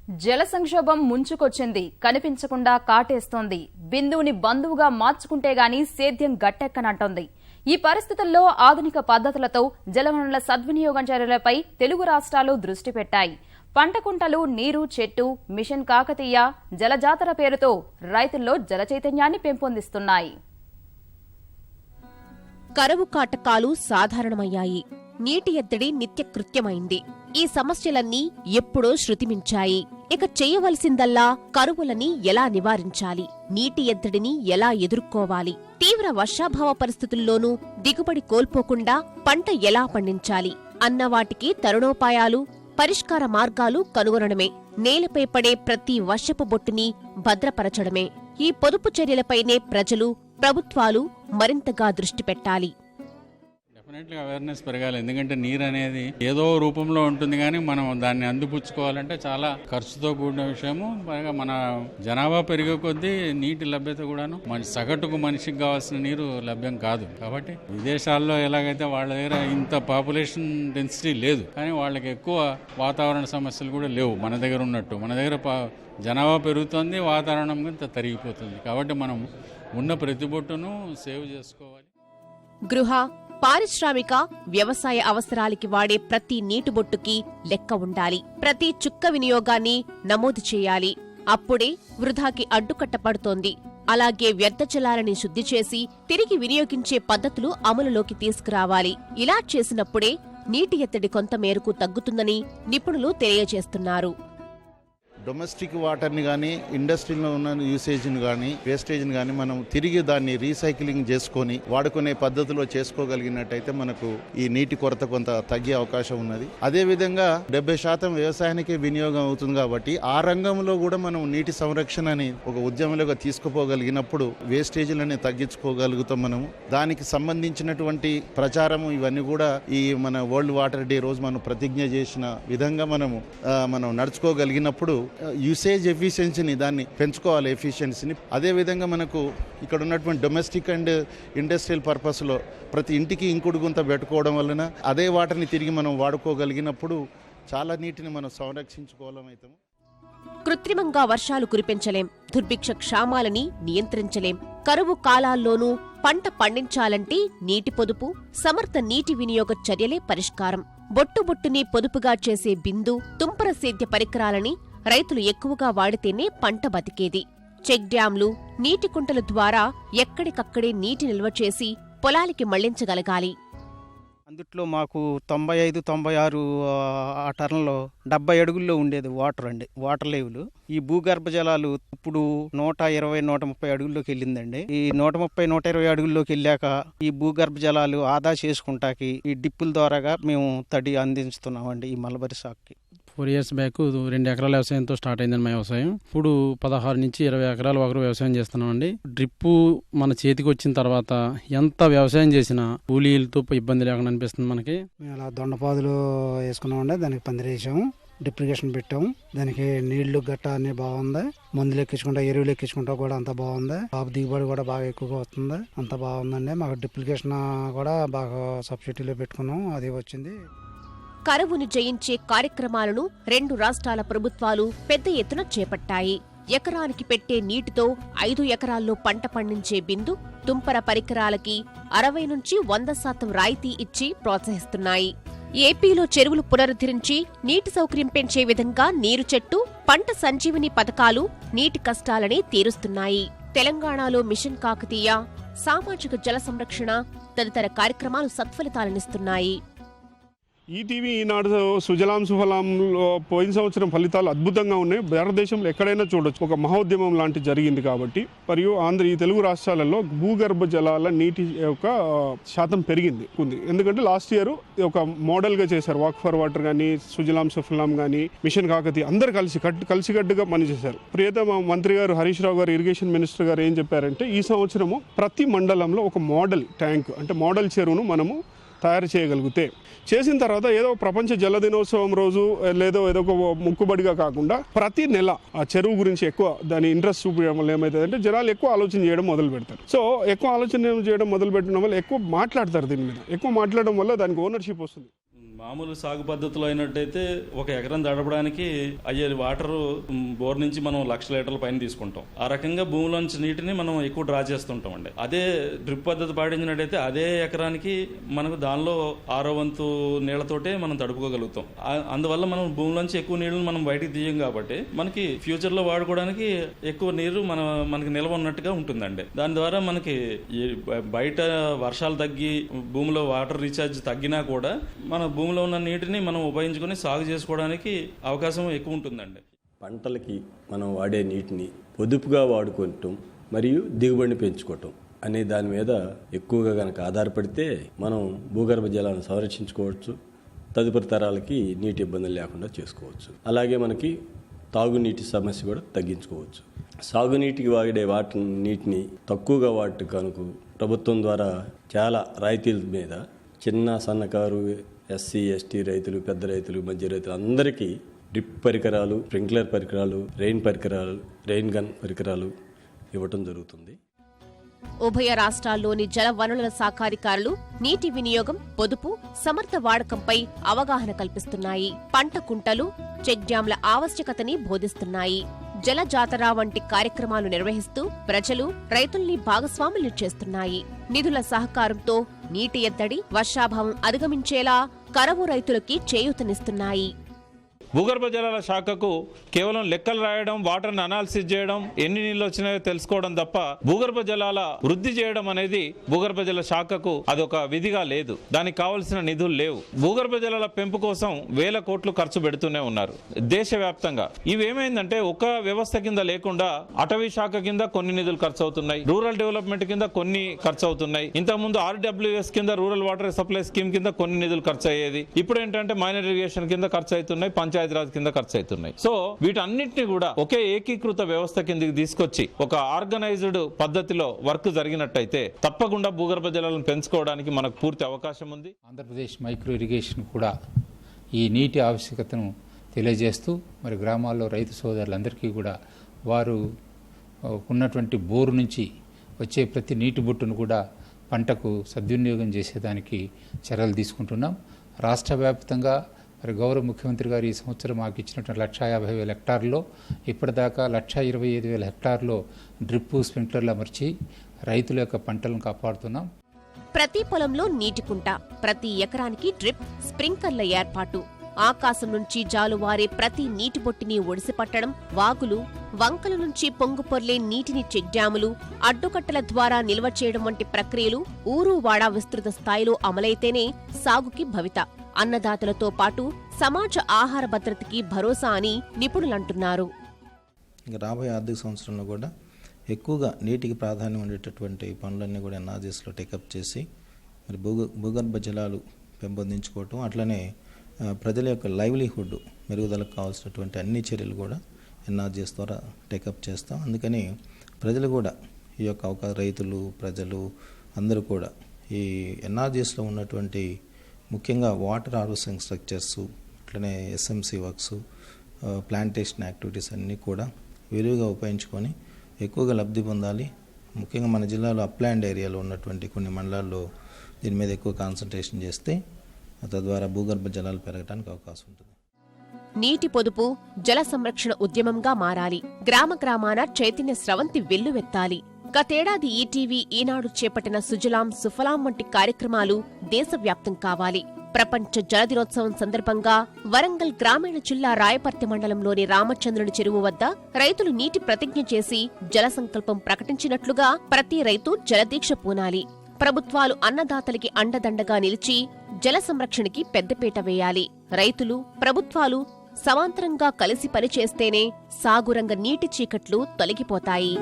జల సంక్షోభం ముంచుకొచ్చింది, కనిపించకుండా కాటేస్తోంది. బిందువుని బంధువుగా మార్చుకుంటే గాని సేద్యం గట్టెక్కనంటోంది. ఈ పరిస్థితుల్లో ఆధునిక పద్ధతులతో జలవనరుల సద్వినియోగం చర్యలపై తెలుగు రాష్ట్రాలు దృష్టి పెట్టాయి. పంట కుంటలు, నీరు, చెట్టు, మిషన్ కాకతీయ, జలజాతర పేరుతో రైతుల్లో జల చైతన్యాన్ని పెంపొందిస్తున్నాయి. కరువు కాటకాలు సాధారణమయ్యాయి. నీటి ఎద్దడి నిత్యకృత్యమైంది. ఈ సమస్యలన్నీ ఎప్పుడో శృతిమించాయి. ఇక చేయవలసిందల్లా కరువులని ఎలా నివారించాలి, నీటి ఎద్దడిని ఎలా ఎదుర్కోవాలి, తీవ్ర వర్షాభావ పరిస్థితుల్లోనూ దిగుబడి కోల్పోకుండా పంట ఎలా పండించాలి అన్నవాటికి తరుణోపాయాలు, పరిష్కార మార్గాలు కనుగొనడమే. నేలపై పడే ప్రతి వర్షపు బొట్టుని భద్రపరచడమే. ఈ పొదుపు చర్యలపైనే ప్రజలు, ప్రభుత్వాలు మరింతగా దృష్టి పెట్టాలి. డెఫినెట్గా అవేర్నెస్ పెరగాలి. ఎందుకంటే నీరు అనేది ఏదో రూపంలో ఉంటుంది, కానీ మనం దాన్ని అందిపుచ్చుకోవాలంటే చాలా ఖర్చుతో కూడిన విషయము. పైగా మన జనాభా పెరిగే కొద్దీ నీటి లభ్యత కూడాను సగటుకు మనిషికి కావాల్సిన నీరు లభ్యం కాదు. కాబట్టి విదేశాల్లో ఎలాగైతే వాళ్ళ దగ్గర ఇంత పాపులేషన్ డెన్సిటీ లేదు, కానీ వాళ్ళకి ఎక్కువ వాతావరణ సమస్యలు కూడా లేవు మన దగ్గర ఉన్నట్టు. మన దగ్గర జనాభా పెరుగుతుంది, వాతావరణం తరిగిపోతుంది. కాబట్టి మనం ఉన్న ప్రతి బొట్టును సేవ్ చేసుకోవాలి. గృహ, పారిశ్రామిక, వ్యవసాయ అవసరాలకి వాడే ప్రతి నీటి బొట్టుకి లెక్క ఉండాలి. ప్రతి చుక్క వినియోగాన్ని నమోదు చేయాలి. అప్పుడే వృధాకి అడ్డుకట్టపడుతోంది. అలాగే వ్యర్థ జలాలని శుద్ధి చేసి తిరిగి వినియోగించే పద్ధతులు అమలులోకి తీసుకురావాలి. ఇలా చేసినప్పుడే నీటి ఎత్తడి కొంత మేరకు తగ్గుతుందని నిపుణులు తెలియజేస్తున్నారు. డొమెస్టిక్ వాటర్ని కానీ, ఇండస్ట్రీలో ఉన్న యూసేజ్ని కానీ, వేస్టేజ్ని కానీ మనం తిరిగి దాన్ని రీసైక్లింగ్ చేసుకొని వాడుకునే పద్ధతిలో చేసుకోగలిగినట్టయితే మనకు ఈ నీటి కొరత కొంత తగ్గే అవకాశం ఉన్నది. అదేవిధంగా 70% వ్యవసాయానికే వినియోగం అవుతుంది. కాబట్టి ఆ రంగంలో కూడా మనం నీటి సంరక్షణని ఒక ఉద్యమంలోకి తీసుకుపోగలిగినప్పుడు వేస్టేజ్లని తగ్గించుకోగలుగుతాం. మనము దానికి సంబంధించినటువంటి ప్రచారము ఇవన్నీ కూడా ఈ మన వరల్డ్ వాటర్ డే రోజు మనం ప్రతిజ్ఞ చేసిన విధంగా మనం నడుచుకోగలిగినప్పుడు యూసేజ్ ఎఫిషియన్సీని దాన్ని పెంచుకోవాలి. ఎఫిషియన్సీని అదేవిధంగా మనకు ఇక్కడ ఉన్నటువంటి డొమెస్టిక్ అండ్ ఇండస్ట్రియల్ పర్పస్లో ప్రతి ఇంటికి ఇంకుడు గుంత పెట్టుకోవడం వలన అదే వాటర్ని తిరిగి మనం వాడుకోగలిగినప్పుడు చాలా నీటిని మనం సంరక్షించుకోవాలమైతాము. కృత్రిమంగా వర్షాలు కురిపించలేం, దుర్భిక్ష క్షామాలని నియంత్రించలేం. కరువు కాలాల్లోనూ పంట పండించాలంటే నీటి పొదుపు, సమర్థ నీటి వినియోగ చర్యలే పరిష్కారం. బొట్టుబొట్టుని పొదుపుగా చేసే బిందు, తుంపర సేద్య పరికరాలని రైతులు ఎక్కువగా వాడితేనే పంట బతికేది. చెక్ డ్యాంలు, నీటి కుంటల ద్వారా ఎక్కడికక్కడే నీటి నిల్వ చేసి పొలాలకి మళ్లించగలగాలి. అందుట్లో మాకు 95-96 ఆ టర్న్లో 70 అడుగుల్లో ఉండేది వాటర్ లెవెల్. ఈ భూగర్భ జలాలు ఇప్పుడు 120-130 అడుగుల్లోకి వెళ్ళిందండి. ఈ 130-120 అడుగుల్లోకి వెళ్ళాక ఈ భూగర్భ జలాలు ఆదా చేసుకుంటాకి ఈ డిప్పుల ద్వారాగా మేము తడి అందిస్తున్నామండి ఈ మలబరి సాగుకి. 4 years బ్యాక్ 2 ఎకరాల వ్యవసాయంతో స్టార్ట్ అయిందండి మా వ్యవసాయం. ఇప్పుడు 16 నుంచి 20 ఎకరాల వరకు వ్యవసాయం చేస్తున్నామండి. డ్రిప్పు మన చేతికి వచ్చిన తర్వాత ఎంత వ్యవసాయం చేసినా కూలీలతో ఇబ్బంది లేకుండా అనిపిస్తుంది మనకి. మేము అలా దొండపాదులు వేసుకున్నామండి, దానికి పందిరేసాము, డ్రిప్లికేషన్ పెట్టాము. దానికి నీళ్లు గట్ట అన్ని బాగుంది. మందులు ఎక్కించుకుంటా, ఎరువులు ఎక్కించుకుంటా కూడా అంత బాగుంది. బాబు దిగుబడి కూడా బాగా ఎక్కువగా వస్తుంది. అంత బాగుందండి. మాకు డ్రిప్లికేషన్ కూడా బాగా సబ్సిడీలో పెట్టుకున్నాం, అది వచ్చింది. కరువును జయించే కార్యక్రమాలను 2 రాష్ట్రాల ప్రభుత్వాలు పెద్ద ఎత్తున చేపట్టాయి. ఎకరానికి పెట్టే నీటితో 5 ఎకరాల్లో పంట పండించే బిందు, తుంపర పరికరాలకి 60 నుంచి 100% రాయితీ ఇచ్చి ప్రోత్సహిస్తున్నాయి. ఏపీలో చెరువులు పునరుద్ధరించి నీటి సౌకర్యం పెంచే విధంగా నీరు చెట్టు, పంట సంజీవిని పథకాలు నీటి కష్టాలని తీరుస్తున్నాయి. తెలంగాణలో మిషన్ కాకతీయ, సామాజిక జల సంరక్షణ తదితర కార్యక్రమాలు సత్ఫలితాలనిస్తున్నాయి. ఈటీవీ ఈనాడు సుజలాం సుఫలాంలో పోయిన సంవత్సరం ఫలితాలు అద్భుతంగా ఉన్నాయి. భారతదేశంలో ఎక్కడైనా చూడొచ్చు. ఒక మహోద్యమం లాంటి జరిగింది కాబట్టి. మరియు ఈ తెలుగు రాష్ట్రాలలో భూగర్భ జలాల నీటి యొక్క శాతం పెరిగింది. ఎందుకంటే లాస్ట్ ఇయర్ ఒక మోడల్గా చేశారు. వాక్ ఫర్ వాటర్ కానీ, సుజలాం సుఫలాం కానీ, మిషన్ కాకతీయ అందరు కలిసికట్టుగా పనిచేశారు. ప్రియతమ మంత్రి గారు హరీష్ రావు గారు, ఇరిగేషన్ మినిస్టర్ గారు ఏం చెప్పారంటే ఈ సంవత్సరము ప్రతి మండలంలో ఒక మోడల్ ట్యాంక్ అంటే మోడల్ చెరువును మనము తయారు చేయగలిగితే, చేసిన తర్వాత ఏదో ప్రపంచ జల దినోత్సవం రోజు ఏదో ఒక ముక్కుబడిగా కాకుండా ప్రతి నెల ఆ చెరువు గురించి ఎక్కువ దాని ఇంట్రెస్ట్ చూపించడం వల్ల ఏమవుతుందంటే జనాలు ఎక్కువ ఆలోచన చేయడం మొదలు పెడతారు. సో ఎక్కువ ఆలోచన చేయడం మొదలు పెట్టడం వల్ల ఎక్కువ మాట్లాడతారు. దీని మీద ఎక్కువ మాట్లాడడం వల్ల దానికి ఓనర్షిప్ వస్తుంది. మామూలు సాగు పద్ధతిలో అయినట్టయితే ఒక ఎకరం తడపడానికి అయ్యే వాటర్ బోర్ నుంచి మనం 1,00,000 లీటర్ల పైన తీసుకుంటాం. ఆ రకంగా భూమిలోంచి నీటిని మనం ఎక్కువ డ్రా చేస్తుంటాం అండి. అదే డ్రిప్ పద్ధతి పాటించినట్టయితే అదే ఎకరానికి మనకు దానిలో 6వ వంతు నీళ్లతోటే మనం తడుపుకోగలుగుతాం. అందువల్ల మనం భూమిలోంచి ఎక్కువ నీళ్లను మనం బయటికి తీయం కాబట్టి మనకి ఫ్యూచర్ లో వాడుకోవడానికి ఎక్కువ నీరు మనకి నిల్వ ఉన్నట్టుగా ఉంటుందండి. దాని ద్వారా మనకి బయట వర్షాలు తగ్గి భూమిలో వాటర్ రీఛార్జ్ తగ్గినా కూడా మన భూమిలో ఉన్న నీటిని మనం ఉపయోగించుకొని సాగు చేసుకోవడానికి అవకాశం ఎక్కువ ఉంటుందండి. పంటలకి మనం వాడే నీటిని పొదుపుగా వాడుకోవటం మరియు దిగుబడిని పెంచుకోవటం అనే దాని మీద ఎక్కువగా కనుక ఆధారపడితే మనం భూగర్భ జలాలను సంరక్షించుకోవచ్చు, తదుపరి తరాలకి నీటి ఇబ్బందులు లేకుండా చేసుకోవచ్చు. అలాగే మనకి తాగునీటి సమస్య కూడా తగ్గించుకోవచ్చు. సాగునీటికి వాడే నీటిని తక్కువగా వాటి కనుక ప్రభుత్వం ద్వారా చాలా రాయితీల మీద చిన్న సన్నకారు, ఎస్సీ ఎస్టీ రైతులు, పెద్ద రైతులు, మధ్య రైతులు అందరికీ డ్రిప్ పరికరాలు, స్ప్రింక్లర్ పరికరాలు, రెయిన్ గన్ పరికరాలు ఇవ్వటం జరుగుతుంది. ఉభయ రాష్ట్రాల్లోని జల వనరుల శాఖాధికారులు నీటి వినియోగం, పొదుపు, సమర్థ వాడకంపై అవగాహన కల్పిస్తున్నాయి. పంట కుంటలు, చెక్ డ్యాంల ఆవశ్యకతని బోధిస్తున్నాయి. జల జాతర వంటి కార్యక్రమాలు నిర్వహిస్తూ ప్రజలు, రైతుల్ని భాగస్వాములు చేస్తున్నాయి. నిధుల సహకారంతో నీటి ఎద్దడి, వర్షాభావం అధిగమించేలా కరవు రైతులకి చేయూతనిస్తున్నాయి. భూగర్భ జలాల శాఖకు కేవలం లెక్కలు రాయడం, వాటర్ని అనాలిసిస్ చేయడం, ఎన్ని నీళ్ళు వచ్చినాయో తెలుసుకోవడం తప్ప భూగర్భ జలాల వృద్ధి చేయడం అనేది భూగర్భ జల శాఖకు అదొక విధిగా లేదు. దానికి కావలసిన నిధులు లేవు. భూగర్భ జలాల పెంపు కోసం 1,000 కోట్లు ఖర్చు పెడుతూనే ఉన్నారు దేశవ్యాప్తంగా. ఇవేమైందంటే ఒక వ్యవస్థ కింద లేకుండా అటవీ శాఖ కింద కొన్ని నిధులు ఖర్చు అవుతున్నాయి, రూరల్ డెవలప్మెంట్ కింద కొన్ని ఖర్చు అవుతున్నాయి. ఇంతకుముందు RWS కింద రూరల్ వాటర్ సప్లై స్కీమ్ కింద కొన్ని నిధులు ఖర్చు అయ్యేది. ఇప్పుడు ఏంటంటే మైనర్ ఇరిగేషన్ కింద ఖర్చు అవుతున్నాయి, పంచాయతీరాజ్ కింద ఖర్చు అవుతున్నాయి. సో వీటన్నిటిని కూడా ఒకే ఏకీకృత వ్యవస్థ కిందకి తీసుకొచ్చి ఒక ఆర్గనైజ్డ్ పద్ధతిలో వర్క్ జరిగినట్టయితే తప్పకుండా భూగర్భ జలాలను పెంచుకోవడానికి మనకు పూర్తి అవకాశం ఉంది. ఆంధ్రప్రదేశ్ మైక్రో ఇరిగేషన్ కూడా ఈ నీటి ఆవశ్యకతను తెలియజేస్తూ మరి గ్రామాల్లో రైతు సోదరులందరికీ కూడా వారు ఉన్నటువంటి బోరు నుంచి వచ్చే ప్రతి నీటి బొట్టును కూడా పంటకు సద్వినియోగం చేసేదానికి చర్యలు తీసుకుంటున్నాం. రాష్ట్ర వ్యాప్తంగా మరి గౌరవ ముఖ్యమంత్రి గారు ఈ సంవత్సరం మాకు ఇచ్చినటువంటి 150,000 హెక్టార్లో ఇప్పటిదాకా 125,000 హెక్టార్లో డ్రిప్, స్ప్రింక్లర్లు అమర్చి రైతుల యొక్క పంటలను కాపాడుతున్నాం. ప్రతి పొలంలో నీటి కుంట, ప్రతి ఎకరానికి డ్రిప్, స్ప్రింక్లర్ల ఏర్పాటు, ఆకాశం నుంచి జాలువారే ప్రతి నీటి బొట్టిని ఒడిసిపట్టడం, వాగులు, వంకల నుంచి పొంగుపొర్లే నీటిని చెక్ డ్యాములు, అడ్డుకట్టల ద్వారా నిల్వ చేయడం వంటి ప్రక్రియలు ఊరు వాడా విస్తృత స్థాయిలో అమలైతేనే సాగుకి భవిత. అన్నదాతలతో పాటు సమాజ ఆహార భద్రతకి భరోసా అని నిపుణులంటున్నారు. రాబోయే ఆర్థిక సంవత్సరంలో కూడా ఎక్కువగా నీటికి ప్రాధాన్యం ఉండేటటువంటి పనులన్నీ కూడా ఎన్ఆర్జీఎస్లో టేకప్ చేసి మరి భూగర్భ జలాలు పెంపొందించుకోవటం, అట్లనే ప్రజల యొక్క లైవ్లీహుడ్ మెరుగుదలకు కావాల్సినటువంటి అన్ని చర్యలు కూడా ఎన్ఆర్జీఎస్ ద్వారా టేకప్ చేస్తాం. అందుకని ప్రజలు కూడా ఈ యొక్క రైతులు, ప్రజలు అందరూ కూడా ఈ ఎన్ఆర్జీఎస్లో ఉన్నటువంటి ముఖ్యంగా వాటర్ హార్వెస్టింగ్ స్ట్రక్చర్స్, అట్లనే ఎస్ఎంసీ వర్క్స్, ప్లాంటేషన్ యాక్టివిటీస్ అన్నీ కూడా విరివిగా ఉపయోగించుకొని ఎక్కువగా లబ్ధి పొందాలి. ముఖ్యంగా మన జిల్లాలో అప్లాండ్ ఏరియాలో ఉన్నటువంటి కొన్ని మండలాల్లో దీని మీద ఎక్కువ కాన్సన్ట్రేషన్ చేస్తే తద్వారా భూగర్భ జలాలు పెరగడానికి అవకాశం ఉంటుంది. నీటి పొదుపు, జల సంరక్షణ ఉద్యమంగా మారాలి. గ్రామ గ్రామాన చైతన్య స్రవంతి వెల్లువెత్తాలి. గతేడాది ఈటీవీ, ఈనాడు చేపట్టిన సుజలాం సుఫలాం వంటి కార్యక్రమాలు దేశవ్యాప్తం కావాలి. ప్రపంచ జల దినోత్సవం సందర్భంగా వరంగల్ గ్రామీణ జిల్లా రాయపర్తి మండలంలోని రామచంద్రుని చెరువు వద్ద రైతులు నీటి ప్రతిజ్ఞ చేసి జల సంకల్పం ప్రకటించినట్లుగా ప్రతి రైతు జలదీక్ష పూనాలి. ప్రభుత్వాలు అన్నదాతలకి అండదండగా నిలిచి జల సంరక్షణకి పెద్దపీట వేయాలి. రైతులు, ప్రభుత్వాలు సమాంతరంగా కలిసి పనిచేస్తేనే సాగురంగ నీటి చీకట్లు తొలగిపోతాయి.